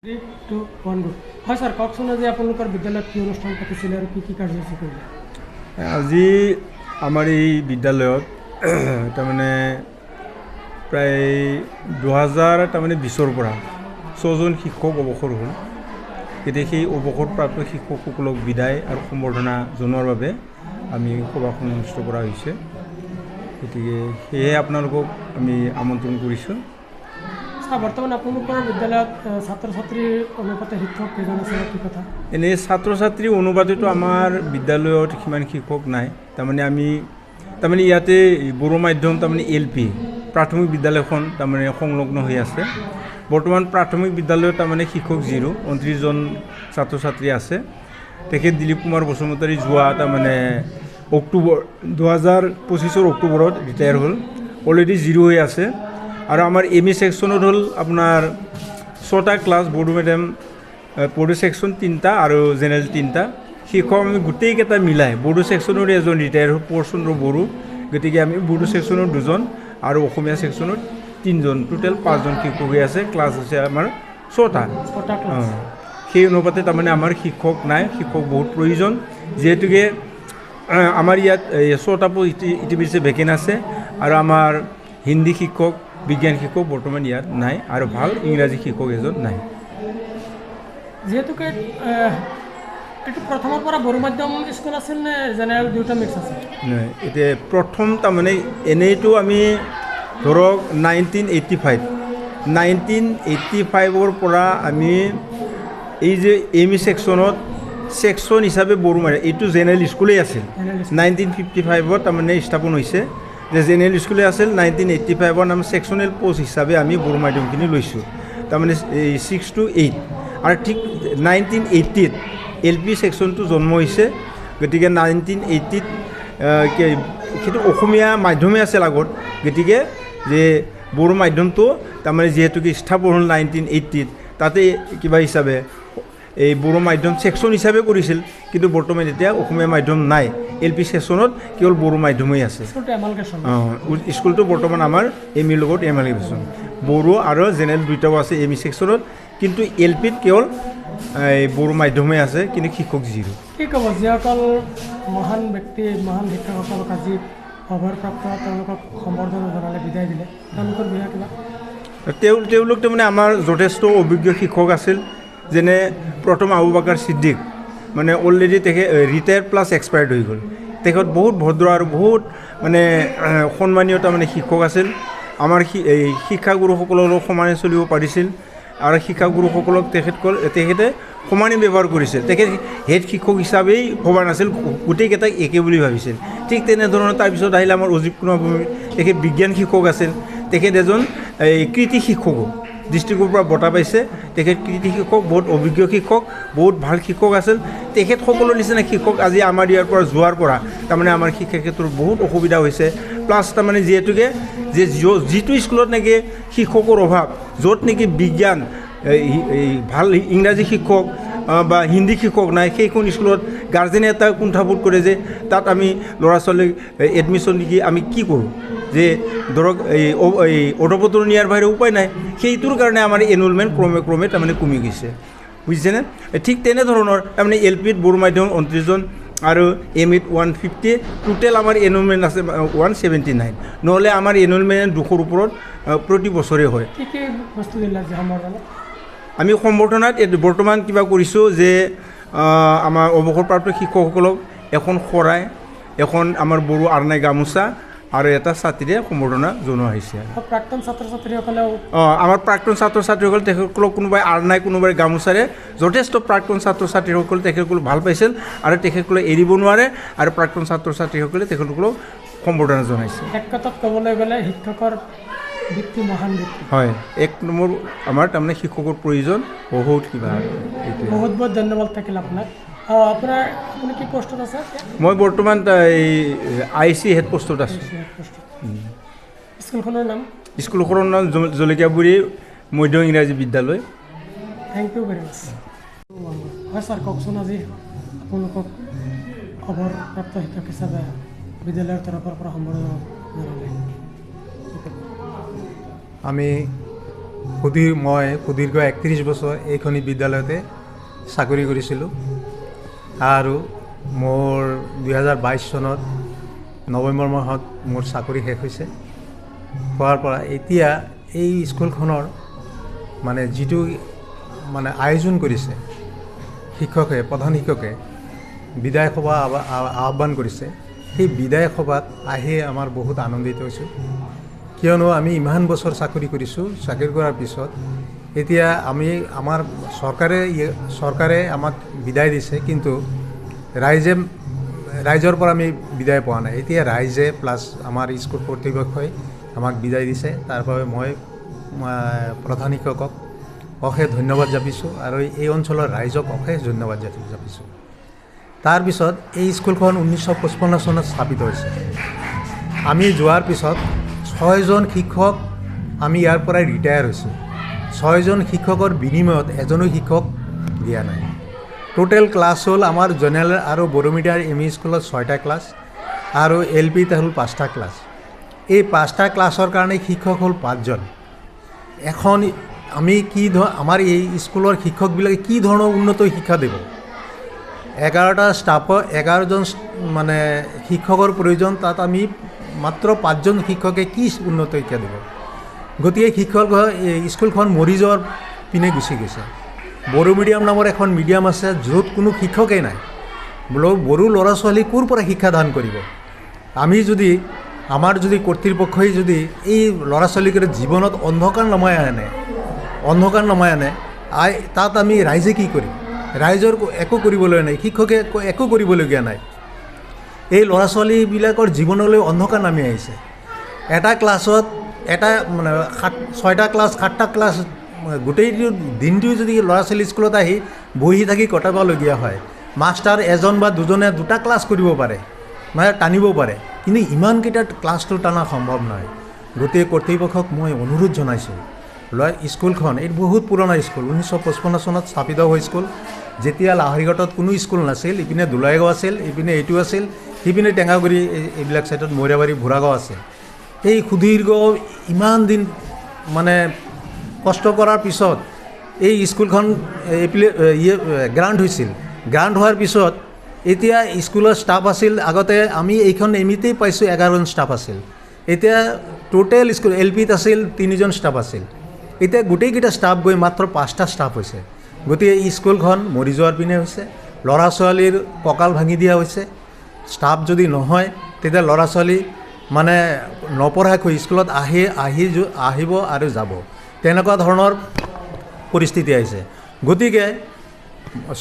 হয় স্যাৰ কওকচোন আজি আপোনালোকৰ বিদ্যালয়ত কি অনুষ্ঠান পাতিছিলে আৰু কি কাৰ্যসূচী কৰিলে আজি আমাৰ এই বিদ্যালয়ত তাৰমানে প্ৰায় 2020 পৰা 6জন শিক্ষক অৱসৰ হ'ল। গতিকে সেই অৱসৰপ্ৰাপ্ত শিক্ষকসকলক বিদায় আৰু সম্বৰ্ধনা জনোৱাৰ বাবে আমি সভাখন অনুষ্ঠিত কৰা হৈছে। গতিকে সেয়ে আপোনালোকক আমি আমন্ত্ৰণ কৰিছোঁ। বৰ্তমান আপোনালোকৰ বিদ্যালয়ত ছাত্ৰ ছাত্ৰীৰ অনুপাতে শিক্ষক কেইজন আছে কি কথা? এনেই ছাত্ৰ ছাত্ৰীৰ অনুপাতেতো আমাৰ বিদ্যালয়ত সিমান শিক্ষক নাই। তাৰমানে ইয়াতে বড়ো মাধ্যম তাৰমানে LP প্ৰাথমিক বিদ্যালয়খন তাৰমানে সংলগ্ন হৈ আছে। বৰ্তমান প্ৰাথমিক বিদ্যালয়ত তাৰমানে শিক্ষক 29জন ছাত্ৰ ছাত্ৰী আছে। তেখেত দিলীপ কুমাৰ বসুমতাৰী যোৱা তাৰমানে অক্টোবৰ 2025 অক্টোবৰত ৰিটায়াৰ হ'ল। অলৰেডি 0 হৈ আছে। আৰু আমাৰ ME ছেকশ্যনত হ'ল আপোনাৰ 6টা ক্লাছ, বড়ো মিডিয়াম বড়ো ছেকশ্যন 3টা আৰু জেনেৰেল 3টা। শিক্ষক আমি গোটেইকেইটা মিলাই বড়ো ছেকশ্যনৰ এজন ৰিটায়াৰ হ'ল পৰচন্দ্ৰ বড়ো। গতিকে আমি বড়ো ছেকশ্যনৰ 2জন আৰু অসমীয়া ছেকশ্যনত 3জন, টোটেল 5জন শিক্ষক হৈ আছে। ক্লাছ হৈছে আমাৰ 6টা। সেই অনুপাতে তাৰমানে আমাৰ শিক্ষক নাই, শিক্ষক বহুত প্ৰয়োজন। যিহেতুকে আমাৰ ইয়াত 6টা ইতিমধ্যে ভেকেন্ট আছে আৰু আমাৰ হিন্দী শিক্ষক, বিজ্ঞান শিক্ষক বৰ্তমান ইয়াত নাই আৰু ভাল ইংৰাজী শিক্ষক এজন নাই। যিহেতুকে এইটো প্ৰথমৰ পৰা বড়ো মাধ্যম স্কুল আছিল নে জেনেৰেল দুটা মিক্স আছে? নাই, এতিয়া প্ৰথম তাৰমানে এনেইতো আমি ধৰক 1985ৰ পৰা আমি এই যে ME ছেকশ্যনত ছেকশ্যন হিচাপে বড়ো মাধ্যম এইটো জেনেৰেল স্কুলেই আছিল। 1955ত তাৰমানে স্থাপন হৈছে যে জেনেৰেল স্কুলে আছিল। 1985ৰ নাম ছেকশ্যনেল পষ্ট হিচাপে আমি বড়ো মাধ্যমখিনি লৈছোঁ, তাৰমানে 6 to 8। আৰু ঠিক 1980ত LP ছেকশ্যনটো জন্ম হৈছে। গতিকে 1980ত সেইটো অসমীয়া মাধ্যমেই আছিল আগত। গতিকে যে বড়ো মাধ্যমটো তাৰমানে যিহেতুকে স্থাপন হ'ল 1980ত, তাতে কিবা হিচাপে এই বড়ো মাধ্যম ছেকশ্যন হিচাপে কৰিছিল। কিন্তু বৰ্তমান এতিয়া অসমীয়া মাধ্যম নাই, LP ছেকশ্যনত কেৱল বড়ো মাধ্যমেই আছে। স্কুলটো বৰ্তমান আমাৰ ME লগত এমালগেশ্যন, বড়ো আৰু জেনেৰেল দুইটাও আছে ME ছেকশ্যনত। কিন্তু LPত কেৱল এই বড়ো মাধ্যমেই আছে, কিন্তু শিক্ষক 0। কি ক'ব যিসকল মহান ব্যক্তি, মহান শিক্ষকসকলক আজি অৱসৰপ্ৰাপ্ত তেওঁলোকক সম্বৰ্ধনা জনালে, বিদায় দিলে, তেওঁলোকৰ বিষয়ে কিবা? তেওঁলোক তাৰমানে আমাৰ যথেষ্ট অভিজ্ঞ শিক্ষক আছিল। যেনে প্ৰথম আবু বাকাৰ ছিদ্দিক, মানে অলৰেডি তেখেত ৰিটায়াৰ্ড প্লাছ এক্সপায়াৰ্ড হৈ গ'ল। তেখেত বহুত ভদ্ৰ আৰু বহুত মানে সন্মানীয় তাৰমানে শিক্ষক আছিল। আমাৰ এই শিক্ষাগুৰুসকলৰ লগত সমানে চলিব পাৰিছিল আৰু শিক্ষাগুৰুসকলক তেখেতে সমানে ব্যৱহাৰ কৰিছিল। তেখেত হেড শিক্ষক হিচাপেই ভবা নাছিল, গোটেইকেইটাক একে বুলি ভাবিছিল। ঠিক তেনেধৰণৰ তাৰপিছত আহিলে আমাৰ অজীৱ কুমাৰ ভৌমিক, তেখেত বিজ্ঞান শিক্ষক আছিল। তেখেত এজন কৃতি শিক্ষকো, ডিষ্ট্ৰিক্টৰ পৰা বঁটা পাইছে। তেখেত কৃতি শিক্ষক, বহুত অভিজ্ঞ শিক্ষক, বহুত ভাল শিক্ষক আছিল। তেখেতসকলৰ নিচিনা শিক্ষক আজি আমাৰ ইয়াৰ পৰা যোৱাৰ পৰা তাৰমানে আমাৰ শিক্ষা ক্ষেত্ৰত বহুত অসুবিধা হৈছে। প্লাছ তাৰমানে যিহেতুকে যে যিটো স্কুলত নেকি শিক্ষকৰ অভাৱ, য'ত নেকি বিজ্ঞান ভাল ইংৰাজী শিক্ষক বা হিন্দী শিক্ষক নাই, সেইখন স্কুলত গাৰ্জেনে এটা কুণ্ঠাবোধ কৰে যে তাত আমি ল'ৰা ছোৱালীক এডমিশ্যন দি আমি কি কৰোঁ, যে ধৰক এই অধপত্ৰ নিয়াৰ বাহিৰে উপায় নাই। সেইটোৰ কাৰণে আমাৰ এনৰলমেণ্ট ক্ৰমে তাৰমানে কমি গৈছে, বুজিছেনে? ঠিক তেনেধৰণৰ তাৰমানে LPত বড়ো মাধ্যম 29জন আৰু MEত 150, টোটেল আমাৰ এনৰলমেণ্ট আছে 179। নহ'লে আমাৰ এনৰলমেণ্ট 200ৰ ওপৰত প্ৰতি বছৰে হয়। কি কি বস্তু দিলে সম্বৰ্ধনা? আমি সম্বৰ্ধনাত বৰ্তমান কিবা কৰিছোঁ যে আমাৰ অৱসৰপ্ৰাপ্ত শিক্ষকসকলক এখন শৰাই, এখন আমাৰ বড়ো আৰনাই গামোচা আৰু এটা ছাতিৰে সম্বৰ্ধনা জনোৱা হৈছে। প্ৰাক্তন ছাত্ৰ ছাত্ৰীসকলেও আমাৰ প্ৰাক্তন ছাত্ৰ ছাত্ৰীসকল তেখেতসকলক কোনোবাই আৰনাই, কোনোবাই গামোচাৰে, যথেষ্ট প্ৰাক্তন ছাত্ৰ ছাত্ৰীসকল তেখেতসকল ভাল পাইছিল আৰু তেখেতসকলে এৰিব নোৱাৰে আৰু প্ৰাক্তন ছাত্ৰ ছাত্ৰীসকলে তেখেতসকলক সম্বৰ্ধনা জনাইছে। এক কথাত ক'বলৈ গ'লে শিক্ষকৰ বৃত্তি মহান বৃত্তি। হয়, 1 নম্বৰ আমাৰ তাৰমানে শিক্ষকৰ প্ৰয়োজন বহুত কিবা। বহুত বহুত ধন্যবাদ থাকিল আপোনাক। আপুনি কি পোষ্টত আছে? মই বৰ্তমান এই IC হেড পোষ্টত আছোঁ। স্কুলখনৰ নাম? স্কুলখনৰ নাম জলকীয়াগুৰি মধ্য ইংৰাজী বিদ্যালয়। থেংক ইউ ভেৰি মাছ। হয় ছাৰ, কওকচোন আজি আপোনালোকক অৱসৰপ্ৰাপ্ত শিক্ষক হিচাপে বিদ্যালয়ৰ তৰফৰ পৰা সম্বৰ্ধনা জনালে। আমি মই সুদীৰ্ঘ 31 বছৰ এইখন বিদ্যালয়তে চাকৰি কৰিছিলোঁ আৰু মোৰ 2022 চনত নৱেম্বৰ মাহত মোৰ চাকৰি শেষ হৈছে। হোৱাৰ পৰা এতিয়া এই স্কুলখনৰ মানে যিটো মানে আয়োজন কৰিছে শিক্ষকে, প্ৰধান শিক্ষকে বিদায় সভা আহ্বান কৰিছে, সেই বিদায় সভাত আহি আমাৰ বহুত আনন্দিত হৈছোঁ। কিয়নো আমি ইমান বছৰ চাকৰি কৰিছোঁ, চাকৰি কৰাৰ পিছত এতিয়া আমাৰ চৰকাৰে আমাক বিদায় দিছে, কিন্তু ৰাইজৰ পৰা আমি বিদায় পোৱা নাই। এতিয়া ৰাইজে প্লাছ আমাৰ স্কুল কৰ্তৃপক্ষই আমাক বিদায় দিছে, তাৰ বাবে মই প্ৰধান শিক্ষকক অশেষ ধন্যবাদ জ্ঞাপিছোঁ আৰু এই অঞ্চলৰ ৰাইজক অশেষ ধন্যবাদ জ্ঞাপিছোঁ। তাৰপিছত এই স্কুলখন 1955 চনত স্থাপিত হৈছে। আমি যোৱাৰ পিছত 6জন শিক্ষক আমি ইয়াৰ পৰাই ৰিটায়াৰ হৈছোঁ। 6জন শিক্ষকৰ বিনিময়ত এজনো শিক্ষক দিয়া নাই। টোটেল ক্লাছ হ'ল আমাৰ জেনেৰেল আৰু বড়ো মিডিয়াম এম ই স্কুলত 6টা ক্লাছ আৰু LPতে হ'ল 5টা ক্লাছ। এই 5টা ক্লাছৰ কাৰণে শিক্ষক হ'ল 5জন। এখন আমি আমাৰ এই স্কুলৰ শিক্ষকবিলাকে কি ধৰণৰ উন্নত শিক্ষা দিব? 11টা ষ্টাফৰ 11জন মানে শিক্ষকৰ প্ৰয়োজন, তাত আমি মাত্ৰ 5জন শিক্ষকে কি উন্নত শিক্ষা দিব? গতিকে স্কুলখন মৰি যোৱাৰ পিনে গুচি গৈছে। বড়ো মিডিয়াম নামৰ এখন মিডিয়াম আছে, য'ত কোনো শিক্ষকেই নাই। বড়ো ল'ৰা ছোৱালী ক'ৰ পৰা শিক্ষাদান কৰিব? আমাৰ যদি কৰ্তৃপক্ষই যদি এই ল'ৰা ছোৱালীকেইটা জীৱনত অন্ধকাৰ নমাই আনে, তাত আমি ৰাইজে কি কৰিম? ৰাইজৰ একো কৰিবলৈ নাই, শিক্ষকে একো কৰিবলগীয়া নাই। এই ল'ৰা ছোৱালীবিলাকৰ জীৱনলৈ অন্ধকাৰ নামি আহিছে। এটা ক্লাছত মানে 6টা ক্লাছ 7টা ক্লাছ গোটেই দিনটো যদি ল'ৰা ছোৱালী স্কুলত আহি বহি থাকি কটাবলগীয়া হয়, মাষ্টাৰ এজন বা দুজনে 2টা ক্লাছ কৰিব পাৰে, মানে টানিব পাৰে, কিন্তু ইমানকেইটা ক্লাছটো টানা সম্ভৱ নহয়। গতিকে কৰ্তৃপক্ষক মই অনুৰোধ জনাইছোঁ, স্কুলখন এই বহুত পুৰণা স্কুল, 1955 চনত স্থাপিত হোৱা স্কুল। যেতিয়া লাহৰীঘাটত কোনো স্কুল নাছিল, ইপিনে দুলাইগাঁও আছিল, ইপিনে এইটো আছিল, সিপিনে টেঙাগুৰি, এইবিলাক ছাইডত মৰিয়াবাৰী ভোৰাগাঁও আছে। এই সুদীৰ্ঘ ইমান দিন মানে কষ্ট কৰাৰ পিছত এই স্কুলখন গ্ৰাণ্ট হৈছিল। গ্ৰাণ্ট হোৱাৰ পিছত এতিয়া স্কুলৰ ষ্টাফ আছিল, আগতে আমি এইখন এমিতেই পাইছোঁ 11জন ষ্টাফ আছিল। এতিয়া টোটেল স্কুল LPত আছিল 3জন ষ্টাফ আছিল। এতিয়া গোটেইকেইটা ষ্টাফ গৈ মাত্ৰ 5টা ষ্টাফ হৈছে। গতিকে স্কুলখন মৰি যোৱাৰ পিনে হৈছে, ল'ৰা ছোৱালীৰ কঁকাল ভাঙি দিয়া হৈছে। ষ্টাফ যদি নহয়, তেতিয়া ল'ৰা ছোৱালী মানে নপঢ়াকৈ স্কুলত আহিব আৰু যাব, তেনেকুৱা ধৰণৰ পৰিস্থিতি আহিছে। গতিকে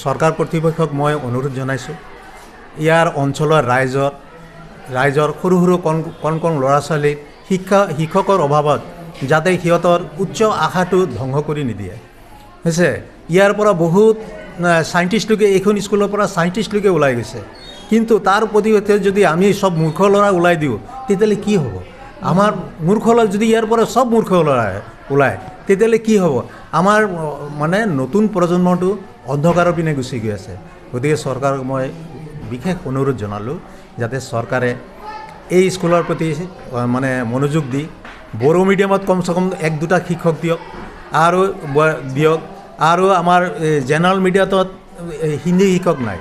চৰকাৰ কৰ্তৃপক্ষক মই অনুৰোধ জনাইছোঁ, ইয়াৰ অঞ্চলৰ ৰাইজৰ সৰু কণ ল'ৰা ছোৱালীক শিক্ষকৰ অভাৱত যাতে সিহঁতৰ উচ্চ আশাটো ধ্বংস কৰি নিদিয়ে হৈছে। ইয়াৰ পৰা বহুত চাইণ্টিষ্টলৈকে, এইখন স্কুলৰ পৰা চাইণ্টিষ্টলৈকে ওলাই গৈছে, কিন্তু তাৰ প্ৰতিতে যদি আমি চব মূৰ্খ ল'ৰা ওলাই দিওঁ, তেতিয়াহ'লে কি হ'ব? আমাৰ মূৰ্খ ল'ৰা যদি ইয়াৰ পৰা চব মূৰ্খ ল'ৰা ওলায়, তেতিয়াহ'লে কি হ'ব? আমাৰ মানে নতুন প্ৰজন্মটো অন্ধকাৰৰ পিনে গুচি গৈ আছে। গতিকে চৰকাৰক মই বিশেষ অনুৰোধ জনালোঁ, যাতে চৰকাৰে এই স্কুলৰ প্ৰতি মানে মনোযোগ দি বড়ো মিডিয়ামত কমচে কম 1-2টা শিক্ষক দিয়ক আৰু আমাৰ জেনেৰেল মিডিয়াত হিন্দী শিক্ষক নাই,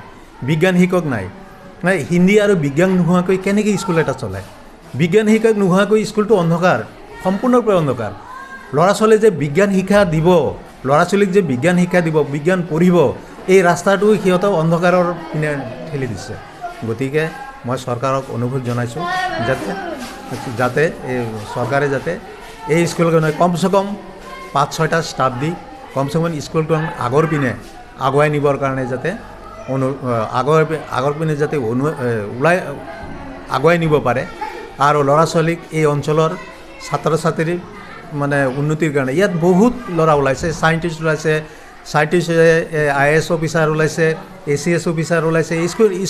বিজ্ঞান শিক্ষক নাই। হিন্দী আৰু বিজ্ঞান নোহোৱাকৈ কেনেকৈ স্কুল এটা চলায়? বিজ্ঞান শিক্ষক নোহোৱাকৈ স্কুলটো অন্ধকাৰ, সম্পূৰ্ণৰূপে অন্ধকাৰ। ল'ৰা ছোৱালীক যে বিজ্ঞান শিক্ষা দিব, বিজ্ঞান পঢ়িব, এই ৰাস্তাটো সিহঁতক অন্ধকাৰৰ পিনে ঠেলি দিছে। গতিকে মই চৰকাৰক অনুৰোধ জনাইছোঁ, যাতে চৰকাৰে যাতে এই স্কুলখনে কমচে কম 5-6টা ষ্টাফ দি কমচে কম স্কুলখন আগৰ পিনে আগুৱাই নিবৰ কাৰণে যাতে আগৰ পিনে যাতে আগুৱাই নিব পাৰে, আৰু ল'ৰা ছোৱালীক এই অঞ্চলৰ ছাত্ৰ ছাত্ৰীৰ মানে উন্নতিৰ কাৰণে ইয়াত বহুত ল'ৰা ওলাইছে, চাইণ্টিষ্ট ওলাইছে, IAS অফিচাৰ ওলাইছে, ACS অফিচাৰ ওলাইছে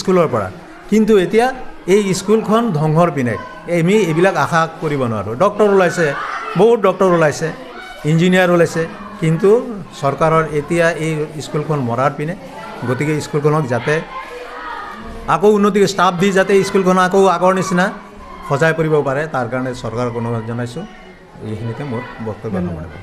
স্কুলৰ পৰা। কিন্তু এতিয়া এই স্কুলখন ধ্বংসৰ পিনে আমি এইবিলাক আশা কৰিব নোৱাৰোঁ। ডক্টৰ ওলাইছে, বহুত ডক্টৰ ওলাইছে, ইঞ্জিনিয়াৰ ওলাইছে, কিন্তু চৰকাৰৰ এতিয়া এই স্কুলখন মৰাৰ পিনে। গতিকে স্কুলখনক যাতে আকৌ উন্নতি ষ্টাফ দি যাতে স্কুলখন আকৌ আগৰ নিচিনা সজাই পৰিব পাৰে, তাৰ কাৰণে চৰকাৰক অনুৰোধ জনাইছোঁ। এইখিনিতে মোৰ বক্তব্য সামৰণি মাৰিলোঁ।